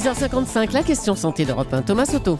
6h55, la question santé d'Europe 1. Thomas Soto.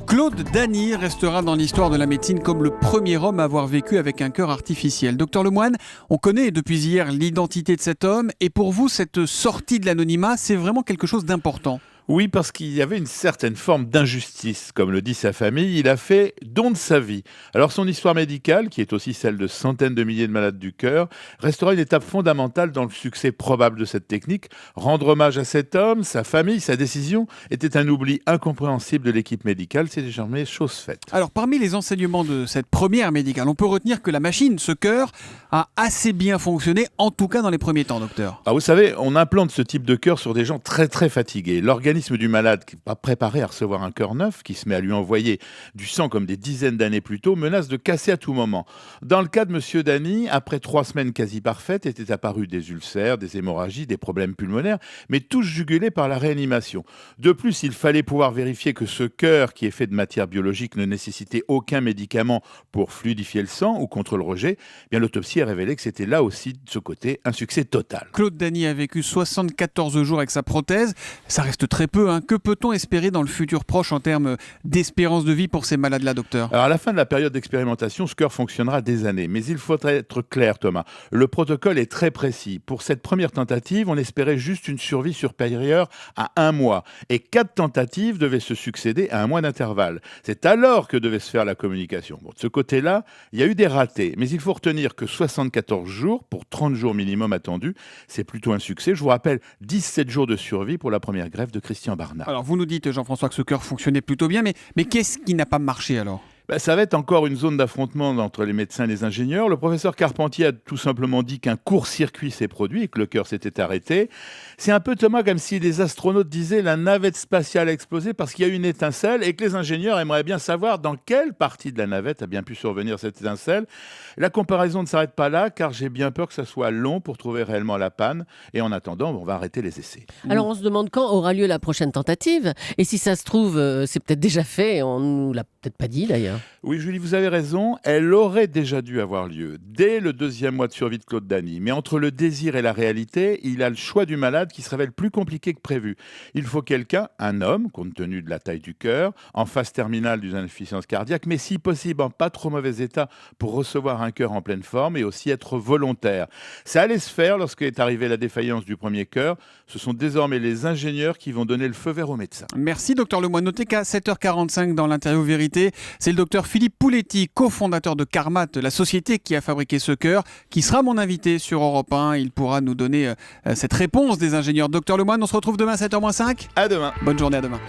Claude Dany restera dans l'histoire de la médecine comme le premier homme à avoir vécu avec un cœur artificiel. Docteur Lemoine, on connaît depuis hier l'identité de cet homme et pour vous, cette sortie de l'anonymat, c'est vraiment quelque chose d'important. Oui, parce qu'il y avait une certaine forme d'injustice. Comme le dit sa famille, il a fait don de sa vie. Alors son histoire médicale, qui est aussi celle de centaines de milliers de malades du cœur, restera une étape fondamentale dans le succès probable de cette technique. Rendre hommage à cet homme, sa famille, sa décision, était un oubli incompréhensible de l'équipe médicale. C'est désormais chose faite. Alors parmi les enseignements de cette première médicale, on peut retenir que la machine, ce cœur, a assez bien fonctionné, en tout cas dans les premiers temps, docteur. Ah, vous savez, on implante ce type de cœur sur des gens très très fatigués. L'organisme du malade, qui n'est pas préparé à recevoir un cœur neuf, qui se met à lui envoyer du sang comme des dizaines d'années plus tôt, menace de casser à tout moment. Dans le cas de M. Dany, après 3 semaines quasi parfaites, étaient apparus des ulcères, des hémorragies, des problèmes pulmonaires, mais tous jugulés par la réanimation. De plus, il fallait pouvoir vérifier que ce cœur, qui est fait de matière biologique, ne nécessitait aucun médicament pour fluidifier le sang ou contre le rejet. Bien, l'autopsie a révélé que c'était là aussi, de ce côté, un succès total. Claude Dany a vécu 74 jours avec sa prothèse. Ça reste très peu. Que peut-on espérer dans le futur proche en termes d'espérance de vie pour ces malades-là, docteur ? Alors, à la fin de la période d'expérimentation, ce cœur fonctionnera des années. Mais il faudrait être clair, Thomas. Le protocole est très précis. Pour cette première tentative, on espérait juste une survie supérieure à 1 mois. Et 4 tentatives devaient se succéder à 1 mois d'intervalle. C'est alors que devait se faire la communication. Bon, de ce côté-là, il y a eu des ratés. Mais il faut retenir que 74 jours, pour 30 jours minimum attendus, c'est plutôt un succès. Je vous rappelle, 17 jours de survie pour la première greffe de Christian Barnard. Alors vous nous dites, Jean-François, que ce cœur fonctionnait plutôt bien, mais qu'est-ce qui n'a pas marché alors ? Ça va être encore une zone d'affrontement entre les médecins et les ingénieurs. Le professeur Carpentier a tout simplement dit qu'un court-circuit s'est produit et que le cœur s'était arrêté. C'est un peu, Thomas, comme si les astronautes disaient la navette spatiale a explosé parce qu'il y a eu une étincelle et que les ingénieurs aimeraient bien savoir dans quelle partie de la navette a bien pu survenir cette étincelle. La comparaison ne s'arrête pas là car j'ai bien peur que ça soit long pour trouver réellement la panne. Et en attendant, on va arrêter les essais. Alors on se demande quand aura lieu la prochaine tentative. Et si ça se trouve, c'est peut-être déjà fait. On nous l'a peut-être pas dit d'ailleurs. Oui, Julie, vous avez raison. Elle aurait déjà dû avoir lieu dès le 2e mois de survie de Claude Dany. Mais entre le désir et la réalité, il a le choix du malade qui se révèle plus compliqué que prévu. Il faut quelqu'un, un homme, compte tenu de la taille du cœur, en phase terminale d'une insuffisance cardiaque, mais si possible en pas trop mauvais état pour recevoir un cœur en pleine forme et aussi être volontaire. Ça allait se faire lorsqu'est arrivée la défaillance du premier cœur. Ce sont désormais les ingénieurs qui vont donner le feu vert aux médecins. Merci, docteur Lemoine. Notez qu'à 7h45 dans l'interview Vérité, c'est le docteur Philippe Pouletti, cofondateur de Carmat, la société qui a fabriqué ce cœur, qui sera mon invité sur Europe 1. Il pourra nous donner cette réponse des ingénieurs. Docteur Lemoine, on se retrouve demain à 7h-5 ? À demain. Bonne journée, à demain.